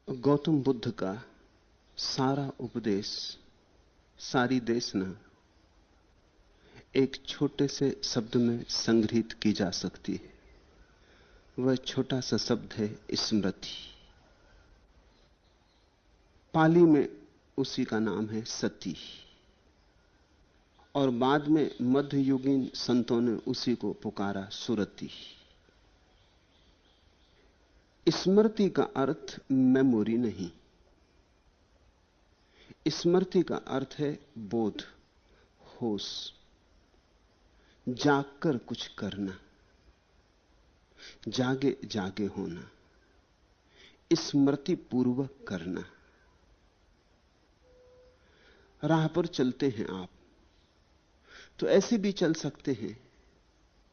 गौतम बुद्ध का सारा उपदेश, सारी देशना एक छोटे से शब्द में संग्रहित की जा सकती है। वह छोटा सा शब्द है स्मृति। पाली में उसी का नाम है सती, और बाद में मध्ययुगीन संतों ने उसी को पुकारा सुरति। स्मृति का अर्थ मेमोरी नहीं, स्मृति का अर्थ है बोध, होश, जागकर कुछ करना, जागे जागे होना, स्मृति पूर्वक करना। राह पर चलते हैं आप तो ऐसे भी चल सकते हैं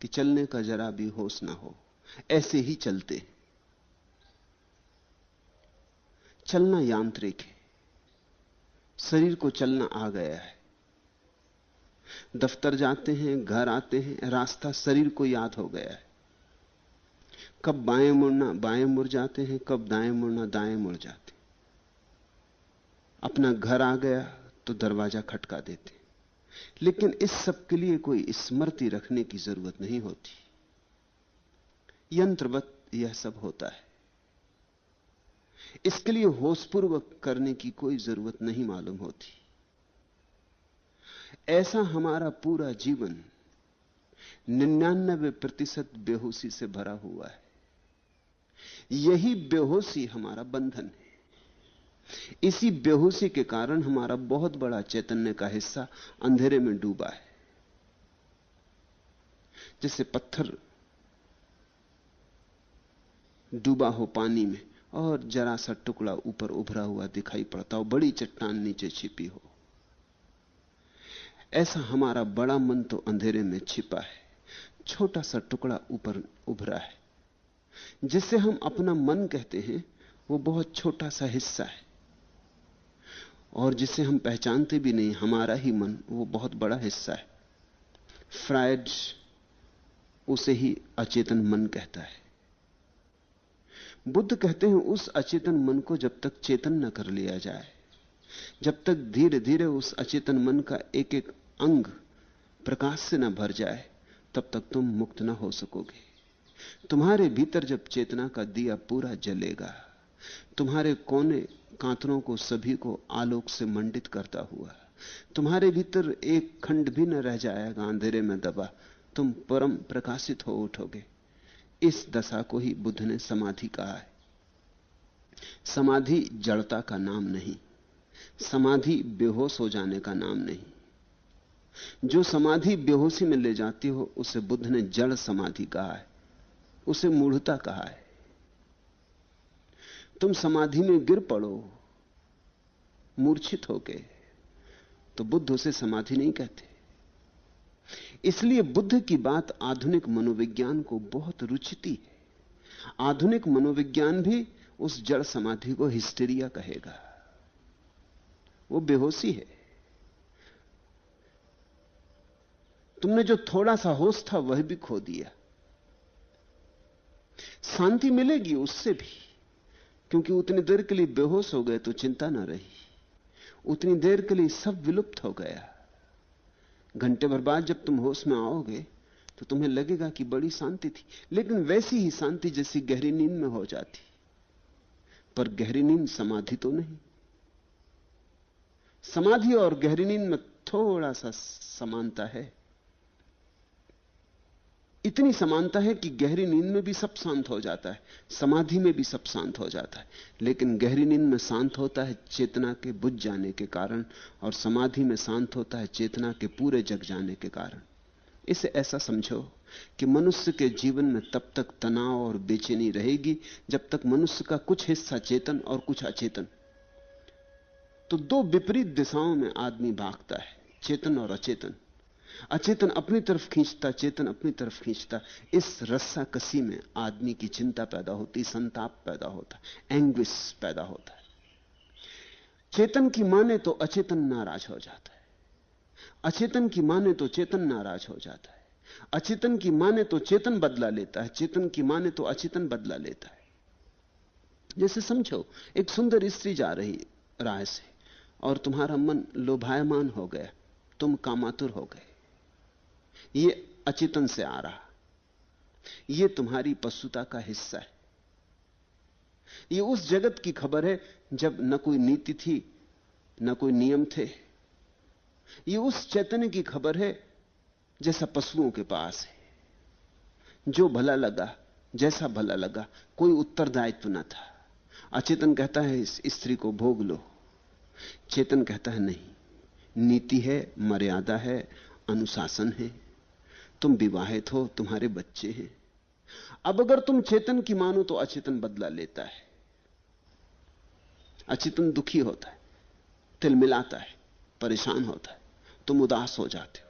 कि चलने का जरा भी होश ना हो, ऐसे ही चलते। चलना यांत्रिक है, शरीर को चलना आ गया है। दफ्तर जाते हैं, घर आते हैं, रास्ता शरीर को याद हो गया है। कब बाएं मुड़ना बाएं मुड़ जाते हैं, कब दाएं मुड़ना दाएं मुड़ जाते हैं। अपना घर आ गया तो दरवाजा खटका देते। लेकिन इस सब के लिए कोई स्मृति रखने की जरूरत नहीं होती, यंत्रवत यह सब होता है। इसके लिए होशपूर्वक करने की कोई जरूरत नहीं मालूम होती। ऐसा हमारा पूरा जीवन 99% बेहोशी से भरा हुआ है। यही बेहोशी हमारा बंधन है। इसी बेहोशी के कारण हमारा बहुत बड़ा चैतन्य का हिस्सा अंधेरे में डूबा है। जैसे पत्थर डूबा हो पानी में और जरा सा टुकड़ा ऊपर उभरा हुआ दिखाई पड़ता हो, बड़ी चट्टान नीचे छिपी हो। ऐसा हमारा बड़ा मन तो अंधेरे में छिपा है, छोटा सा टुकड़ा ऊपर उभरा है। जिसे हम अपना मन कहते हैं वो बहुत छोटा सा हिस्सा है, और जिसे हम पहचानते भी नहीं, हमारा ही मन, वो बहुत बड़ा हिस्सा है। फ्रायड उसे ही अचेतन मन कहता है। बुद्ध कहते हैं उस अचेतन मन को जब तक चेतन न कर लिया जाए, जब तक धीरे धीरे उस अचेतन मन का एक एक अंग प्रकाश से न भर जाए, तब तक तुम मुक्त न हो सकोगे। तुम्हारे भीतर जब चेतना का दिया पूरा जलेगा, तुम्हारे कोने कांतरों को सभी को आलोक से मंडित करता हुआ, तुम्हारे भीतर एक खंड भी न रह जाएगा अंधेरे में दबा, तुम परम प्रकाशित हो उठोगे। इस दशा को ही बुद्ध ने समाधि कहा है। समाधि जड़ता का नाम नहीं, समाधि बेहोश हो जाने का नाम नहीं। जो समाधि बेहोशी में ले जाती हो उसे बुद्ध ने जड़ समाधि कहा है, उसे मूढ़ता कहा है। तुम समाधि में गिर पड़ो मूर्छित होके, तो बुद्ध उसे समाधि नहीं कहते। इसलिए बुद्ध की बात आधुनिक मनोविज्ञान को बहुत रुचती है। आधुनिक मनोविज्ञान भी उस जड़ समाधि को हिस्टेरिया कहेगा। वो बेहोशी है। तुमने जो थोड़ा सा होश था वह भी खो दिया। शांति मिलेगी उससे भी, क्योंकि उतनी देर के लिए बेहोश हो गए तो चिंता ना रही। उतनी देर के लिए सब विलुप्त हो गया। घंटे भर बाद जब तुम होश में आओगे तो तुम्हें लगेगा कि बड़ी शांति थी, लेकिन वैसी ही शांति जैसी गहरी नींद में हो जाती। पर गहरी नींद समाधि तो नहीं। समाधि और गहरी नींद में थोड़ा सा समानता है। इतनी समानता है कि गहरी नींद में भी सब शांत हो जाता है, समाधि में भी सब शांत हो जाता है। लेकिन गहरी नींद में शांत होता है चेतना के बुझ जाने के कारण, और समाधि में शांत होता है चेतना के पूरे जग जाने के कारण। इसे ऐसा समझो कि मनुष्य के जीवन में तब तक तनाव और बेचैनी रहेगी जब तक मनुष्य का कुछ हिस्सा चेतन और कुछ अचेतन। तो दो विपरीत दिशाओं में आदमी भागता है, चेतन और अचेतन। अचेतन अपनी तरफ खींचता, चेतन अपनी तरफ खींचता। इस रस्सा कसी में आदमी की चिंता पैदा होती, संताप पैदा होता, एंग्विश पैदा होता है। चेतन की माने तो अचेतन नाराज हो जाता है, अचेतन की माने तो चेतन नाराज हो जाता है, अचेतन की माने तो चेतन बदला लेता है, चेतन की माने तो अचेतन बदला लेता है। जैसे समझो, एक सुंदर स्त्री जा रही राह से और तुम्हारा मन लोभायमान हो गया, तुम कामातुर हो गए। ये अचेतन से आ रहा, ये तुम्हारी पशुता का हिस्सा है। ये उस जगत की खबर है जब न कोई नीति थी, न कोई नियम थे। ये उस चैतन्य की खबर है जैसा पशुओं के पास है। जो भला लगा, जैसा भला लगा, कोई उत्तरदायित्व न था। अचेतन कहता है इस स्त्री को भोग लो, चेतन कहता है नहीं, नीति है, मर्यादा है, अनुशासन है, तुम विवाहित हो, तुम्हारे बच्चे हैं। अब अगर तुम चेतन की मानो तो अचेतन बदला लेता है। अचेतन दुखी होता है, तिलमिलाता है, परेशान होता है, तुम उदास हो जाते हो।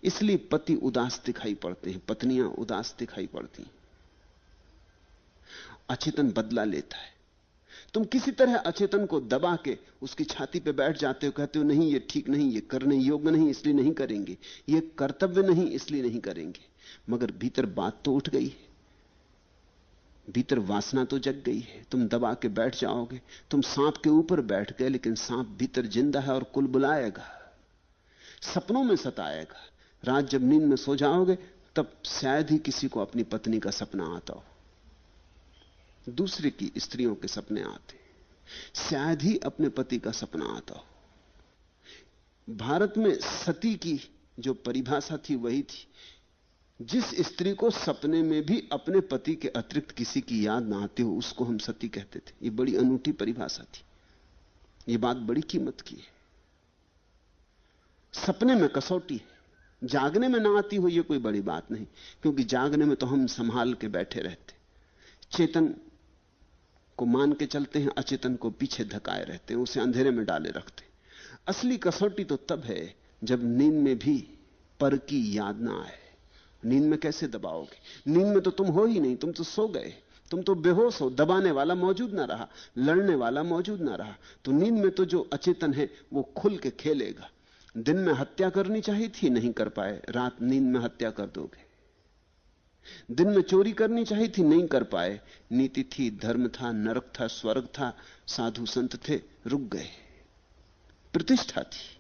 इसलिए पति उदास दिखाई पड़ते हैं, पत्नियां उदास दिखाई पड़ती हैं। अचेतन बदला लेता है। तुम किसी तरह अचेतन को दबा के उसकी छाती पे बैठ जाते हो, कहते हो नहीं ये ठीक नहीं, ये करने योग्य नहीं, इसलिए नहीं करेंगे, ये कर्तव्य नहीं, इसलिए नहीं करेंगे। मगर भीतर बात तो उठ गई है, भीतर वासना तो जग गई है। तुम दबा के बैठ जाओगे, तुम सांप के ऊपर बैठ गए, लेकिन सांप भीतर जिंदा है और कुल बुलाएगा, सपनों में सताएगा। रात जब नींद में सो जाओगे तब शायद ही किसी को अपनी पत्नी का सपना आता हो, दूसरे की स्त्रियों के सपने आते, शायद ही अपने पति का सपना आता हो। भारत में सती की जो परिभाषा थी वही थी, जिस स्त्री को सपने में भी अपने पति के अतिरिक्त किसी की याद ना आती हो उसको हम सती कहते थे। ये बड़ी अनूठी परिभाषा थी, ये बात बड़ी कीमत की है। सपने में कसौटी है, जागने में ना आती हो ये कोई बड़ी बात नहीं, क्योंकि जागने में तो हम संभाल के बैठे रहते, चेतन को मान के चलते हैं, अचेतन को पीछे धकाए रहते हैं, उसे अंधेरे में डाले रखते हैं। असली कसौटी तो तब है जब नींद में भी पर की याद ना आए। नींद में कैसे दबाओगे? नींद में तो तुम हो ही नहीं, तुम तो सो गए, तुम तो बेहोश हो, दबाने वाला मौजूद ना रहा, लड़ने वाला मौजूद ना रहा। तो नींद में तो जो अचेतन है वो खुल के खेलेगा। दिन में हत्या करनी चाहिए थी, नहीं कर पाए, रात नींद में हत्या कर दोगे। दिन में चोरी करनी चाहिए थी, नहीं कर पाए, नीति थी, धर्म था, नरक था, स्वर्ग था, साधु संत थे, रुक गए, प्रतिष्ठा थी।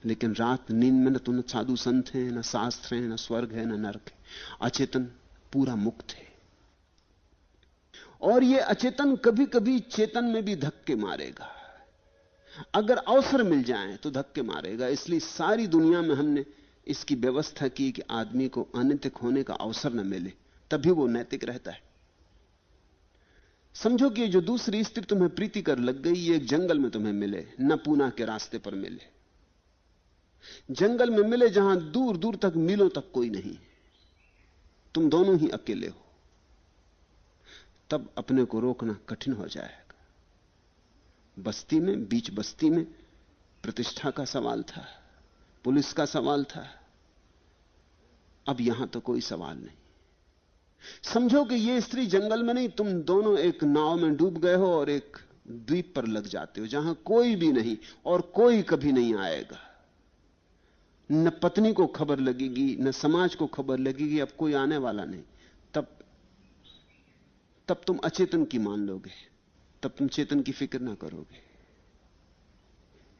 लेकिन रात नींद में न तो न साधु संत हैं, न शास्त्र हैं, न स्वर्ग है, न नरक है। अचेतन पूरा मुक्त है। और यह अचेतन कभी कभी चेतन में भी धक्के मारेगा, अगर अवसर मिल जाए तो धक्के मारेगा। इसलिए सारी दुनिया में हमने इसकी व्यवस्था की कि आदमी को अनैतिक होने का अवसर न मिले, तभी वो नैतिक रहता है। समझो कि जो दूसरी स्त्री तुम्हें प्रीति कर लग गई, ये एक जंगल में तुम्हें मिले, न पूना के रास्ते पर मिले, जंगल में मिले जहां दूर दूर तक, मीलों तक कोई नहीं, तुम दोनों ही अकेले हो, तब अपने को रोकना कठिन हो जाएगा। बस्ती में, बीच बस्ती में प्रतिष्ठा का सवाल था, पुलिस का सवाल था, अब यहां तो कोई सवाल नहीं। समझो कि यह स्त्री जंगल में नहीं, तुम दोनों एक नाव में डूब गए हो और एक द्वीप पर लग जाते हो जहां कोई भी नहीं और कोई कभी नहीं आएगा। न पत्नी को खबर लगेगी, न समाज को खबर लगेगी, अब कोई आने वाला नहीं। तब तुम अचेतन की मान लोगे, तब तुम चेतन की फिक्र ना करोगे।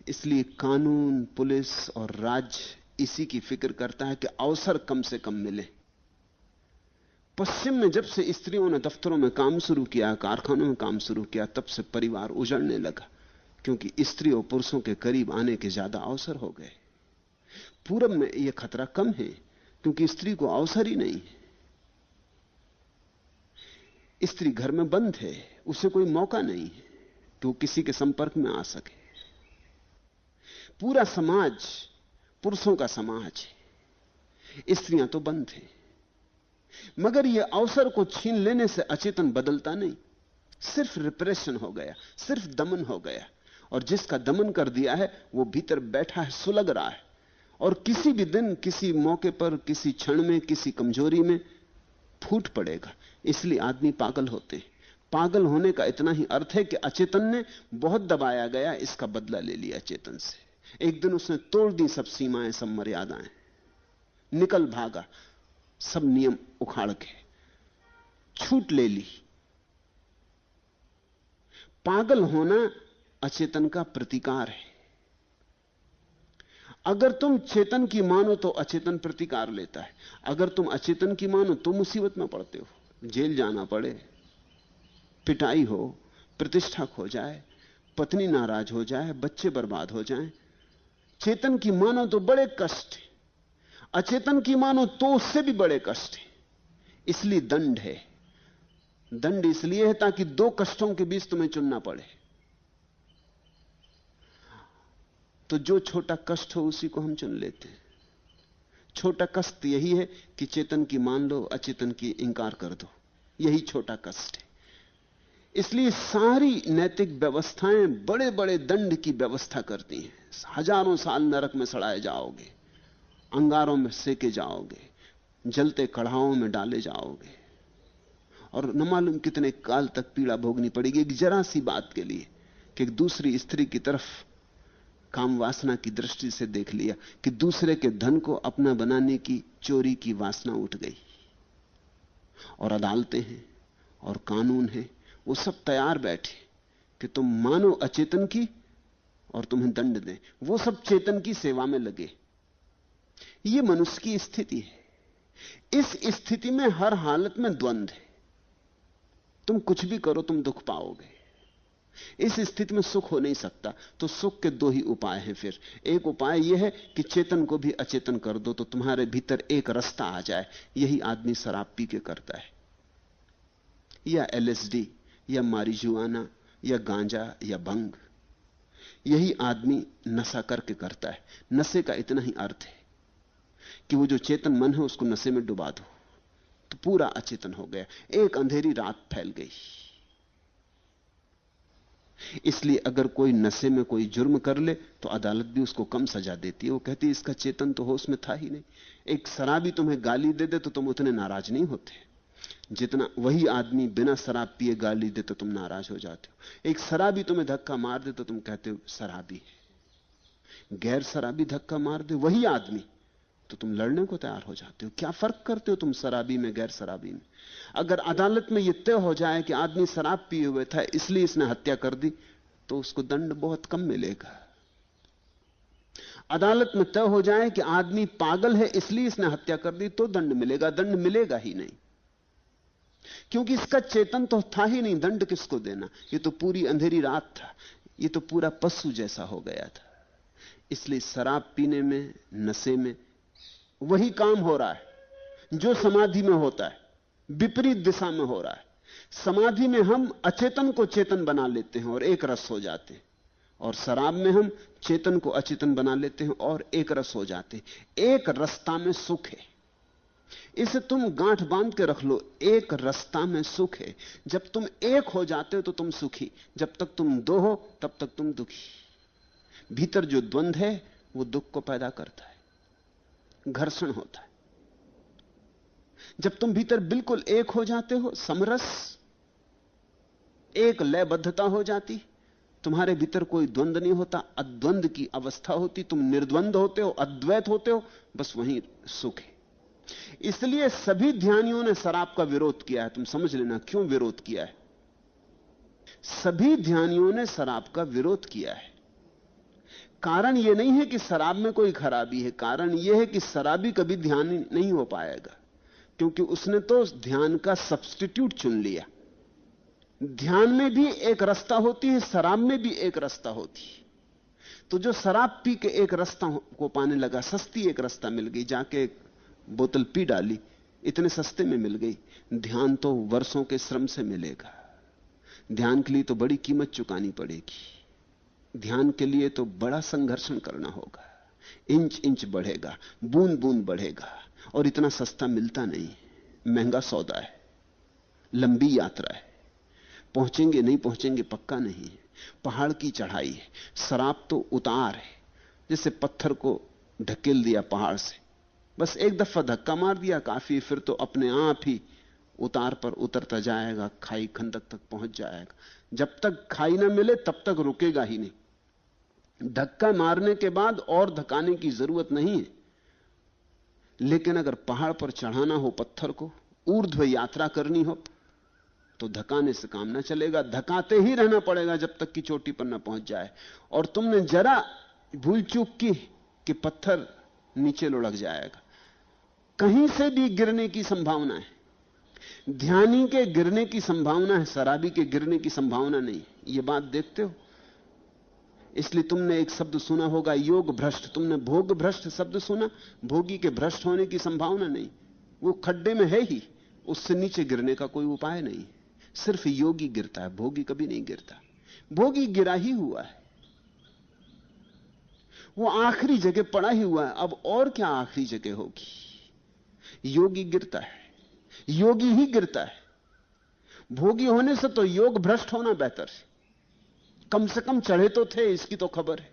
इसलिए कानून, पुलिस और राज्य इसी की फिक्र करता है कि अवसर कम से कम मिले। पश्चिम में जब से स्त्रियों ने दफ्तरों में काम शुरू किया, कारखानों में काम शुरू किया, तब से परिवार उजड़ने लगा, क्योंकि स्त्री और पुरुषों के करीब आने के ज्यादा अवसर हो गए। पूरब में यह खतरा कम है, क्योंकि स्त्री को अवसर ही नहीं है। स्त्री घर में बंद है, उसे कोई मौका नहीं है कि वो किसी के संपर्क में आ सके। पूरा समाज पुरुषों का समाज है, स्त्रियां तो बंद हैं। मगर यह अवसर को छीन लेने से अचेतन बदलता नहीं, सिर्फ रिप्रेशन हो गया, सिर्फ दमन हो गया। और जिसका दमन कर दिया है वो भीतर बैठा है, सुलग रहा है, और किसी भी दिन, किसी मौके पर, किसी क्षण में, किसी कमजोरी में फूट पड़ेगा। इसलिए आदमी पागल होते हैं। पागल होने का इतना ही अर्थ है कि अचेतन ने बहुत दबाया गया, इसका बदला ले लिया चेतन से। एक दिन उसने तोड़ दी सब सीमाएं, सब मर्यादाएं, निकल भागा, सब नियम उखाड़ के छूट ले ली, पागल होना अचेतन का प्रतिकार है। अगर तुम चेतन की मानो तो अचेतन प्रतिकार लेता है, अगर तुम अचेतन की मानो तो मुसीबत में पड़ते हो, जेल जाना पड़े, पिटाई हो, प्रतिष्ठा खो जाए, पत्नी नाराज हो जाए, बच्चे बर्बाद हो जाएं। चेतन की मानो तो बड़े कष्ट है, अचेतन की मानो तो उससे भी बड़े कष्ट है। इसलिए दंड है। दंड इसलिए है ताकि दो कष्टों के बीच तुम्हें चुनना पड़े। तो जो छोटा कष्ट हो उसी को हम चुन लेते हैं। छोटा कष्ट यही है कि चेतन की मान लो, अचेतन की इंकार कर दो, यही छोटा कष्ट है। इसलिए सारी नैतिक व्यवस्थाएं बड़े बड़े दंड की व्यवस्था करती हैं। हजारों साल नरक में सड़ाए जाओगे, अंगारों में सेके जाओगे, जलते कढ़ाओं में डाले जाओगे, और न मालूम कितने काल तक पीड़ा भोगनी पड़ेगी एक जरा सी बात के लिए कि एक दूसरी स्त्री की तरफ काम वासना की दृष्टि से देख लिया, कि दूसरे के धन को अपना बनाने की चोरी की वासना उठ गई। और अदालतें हैं और कानून है, वो सब तैयार बैठे कि तुम मानो अचेतन की और तुम्हें दंड दें। वो सब चेतन की सेवा में लगे। ये मनुष्य की स्थिति है। इस स्थिति में हर हालत में द्वंद्व है। तुम कुछ भी करो तुम दुख पाओगे। इस स्थिति में सुख हो नहीं सकता। तो सुख के दो ही उपाय हैं। फिर एक उपाय यह है कि चेतन को भी अचेतन कर दो तो तुम्हारे भीतर एक रास्ता आ जाए। यही आदमी शराब पी के करता है, या एलएसडी, या मारिजुआना, या गांजा, या भंग। यही आदमी नशा करके करता है। नशे का इतना ही अर्थ है कि वो जो चेतन मन है उसको नशे में डुबा दो तो पूरा अचेतन हो गया। एक अंधेरी रात फैल गई। इसलिए अगर कोई नशे में कोई जुर्म कर ले तो अदालत भी उसको कम सजा देती है। वो कहती है इसका चेतन तो होश में था ही नहीं। एक शराबी तुम्हें गाली दे दे तो तुम उतने नाराज नहीं होते जितना वही आदमी बिना शराब पिए गाली दे तो तुम नाराज हो जाते हो। एक शराबी तुम्हें धक्का मार दे तो तुम कहते हो शराबी है। गैर शराबी धक्का मार दे वही आदमी तो तुम लड़ने को तैयार हो जाते हो। क्या फर्क करते हो तुम शराबी में गैर शराबी में? अगर अदालत में यह तय हो जाए कि आदमी शराब पिए हुए था इसलिए इसने हत्या कर दी तो उसको दंड बहुत कम मिलेगा। अदालत में तय हो जाए कि आदमी पागल है इसलिए इसने हत्या कर दी तो दंड मिलेगा। दंड मिलेगा ही नहीं, क्योंकि इसका चेतन तो था ही नहीं। दंड किसको देना? ये तो पूरी अंधेरी रात था। ये तो पूरा पशु जैसा हो गया था। इसलिए शराब पीने में, नशे में वही काम हो रहा है जो समाधि में होता है, विपरीत दिशा में हो रहा है। समाधि में हम अचेतन को चेतन बना लेते हैं और एक रस हो जाते हैं, और शराब में हम चेतन को अचेतन बना लेते हैं और एक रस हो जाते हैं। एक रास्ता में सुख है। इसे तुम गांठ बांध के रख लो। एक रास्ता में सुख है। जब तुम एक हो जाते हो तो तुम सुखी, जब तक तुम दो हो तब तक तुम दुखी। भीतर जो द्वंद्व है वो दुख को पैदा करता है, घर्षण होता है। जब तुम भीतर बिल्कुल एक हो जाते हो, समरस, एक लयबद्धता हो जाती, तुम्हारे भीतर कोई द्वंद्व नहीं होता, अद्वंद की अवस्था होती, तुम निर्द्वंद होते हो, अद्वैत होते हो, बस वहीं सुख है। इसलिए सभी ध्यानियों ने शराब का विरोध किया है। तुम समझ लेना क्यों विरोध किया है। सभी ध्यानियों ने शराब का विरोध किया है। कारण यह नहीं है कि शराब में कोई खराबी है, कारण यह है कि शराबी कभी ध्यान नहीं हो पाएगा, क्योंकि उसने तो ध्यान का सब्स्टिट्यूट चुन लिया। ध्यान में भी एक रास्ता होती है, शराब में भी एक रास्ता होती है। तो जो शराब पी के एक रास्ता को पाने लगा, सस्ती एक रास्ता मिल गई, जाके एक बोतल पी डाली, इतने सस्ते में मिल गई। ध्यान तो वर्षों के श्रम से मिलेगा। ध्यान के लिए तो बड़ी कीमत चुकानी पड़ेगी। ध्यान के लिए तो बड़ा संघर्षण करना होगा। इंच इंच बढ़ेगा, बूंद बूंद बढ़ेगा, और इतना सस्ता मिलता नहीं। महंगा सौदा है, लंबी यात्रा है, पहुंचेंगे नहीं पहुंचेंगे पक्का नहीं है। पहाड़ की चढ़ाई है। शराब तो उतार है, जैसे पत्थर को ढकेल दिया पहाड़ से, बस एक दफा धक्का मार दिया काफी, फिर तो अपने आप ही उतार पर उतरता जाएगा, खाई खंदक तक पहुंच जाएगा। जब तक खाई ना मिले तब तक रुकेगा ही नहीं। धक्का मारने के बाद और धक्काने की जरूरत नहीं है। लेकिन अगर पहाड़ पर चढ़ाना हो पत्थर को, ऊर्ध्व यात्रा करनी हो, तो धकाने से काम ना चलेगा, धकाते ही रहना पड़ेगा जब तक कि चोटी पर ना पहुंच जाए। और तुमने जरा भूल चूक की कि पत्थर नीचे लुढ़क जाएगा। कहीं से भी गिरने की संभावना है। ध्यानी के गिरने की संभावना है, शराबी के गिरने की संभावना नहीं। यह बात देखते हो? इसलिए तुमने एक शब्द सुना होगा, योग भ्रष्ट। तुमने भोग भ्रष्ट शब्द सुना? भोगी के भ्रष्ट होने की संभावना नहीं, वो खड्डे में है ही, उससे नीचे गिरने का कोई उपाय नहीं। सिर्फ योगी गिरता है, भोगी कभी नहीं गिरता। भोगी गिरा ही हुआ है, वो आखिरी जगह पड़ा ही हुआ है। अब और क्या आखिरी जगह होगी? योगी गिरता है, योगी ही गिरता है। भोगी होने से तो योग भ्रष्ट होना बेहतर है। कम से कम चढ़े तो थे, इसकी तो खबर है।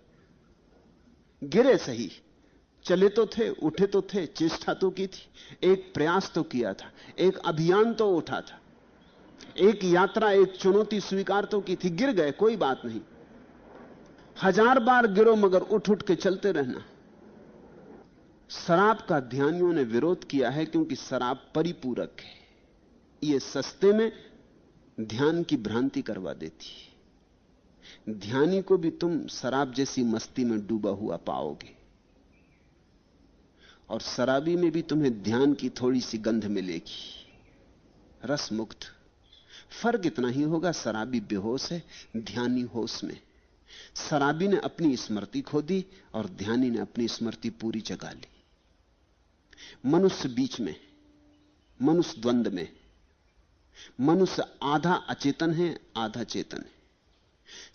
गिरे सही, चले तो थे, उठे तो थे, चेष्टा तो की थी, एक प्रयास तो किया था, एक अभियान तो उठा था, एक यात्रा, एक चुनौती स्वीकार तो की थी। गिर गए, कोई बात नहीं। 1000 बार गिरो मगर उठ उठ के चलते रहना। शराब का ध्यानियों ने विरोध किया है क्योंकि शराब परिपूरक है। यह सस्ते में ध्यान की भ्रांति करवा देती है। ध्यानी को भी तुम शराब जैसी मस्ती में डूबा हुआ पाओगे, और शराबी में भी तुम्हें ध्यान की थोड़ी सी गंध मिलेगी, रस मुक्त। फर्क इतना ही होगा, शराबी बेहोश है, ध्यानी होश में। शराबी ने अपनी स्मृति खो दी और ध्यानी ने अपनी स्मृति पूरी जगा ली। मनुष्य बीच में, मनुष्य द्वंद में। मनुष्य आधा अचेतन है, आधा चेतन है।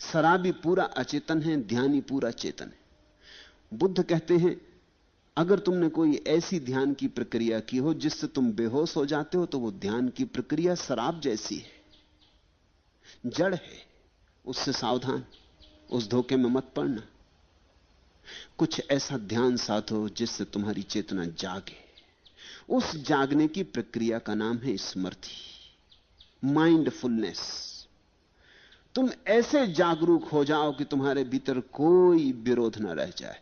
शराबी पूरा अचेतन है, ध्यानी पूरा चेतन है। बुद्ध कहते हैं, अगर तुमने कोई ऐसी ध्यान की प्रक्रिया की हो जिससे तुम बेहोश हो जाते हो, तो वो ध्यान की प्रक्रिया शराब जैसी है, जड़ है। उससे सावधान, उस धोखे में मत पड़ना। कुछ ऐसा ध्यान साधो जिससे तुम्हारी चेतना जागे। उस जागने की प्रक्रिया का नाम है स्मृति, माइंडफुलनेस। तुम ऐसे जागरूक हो जाओ कि तुम्हारे भीतर कोई विरोध न रह जाए,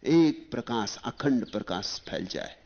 एक प्रकाश, अखंड प्रकाश फैल जाए।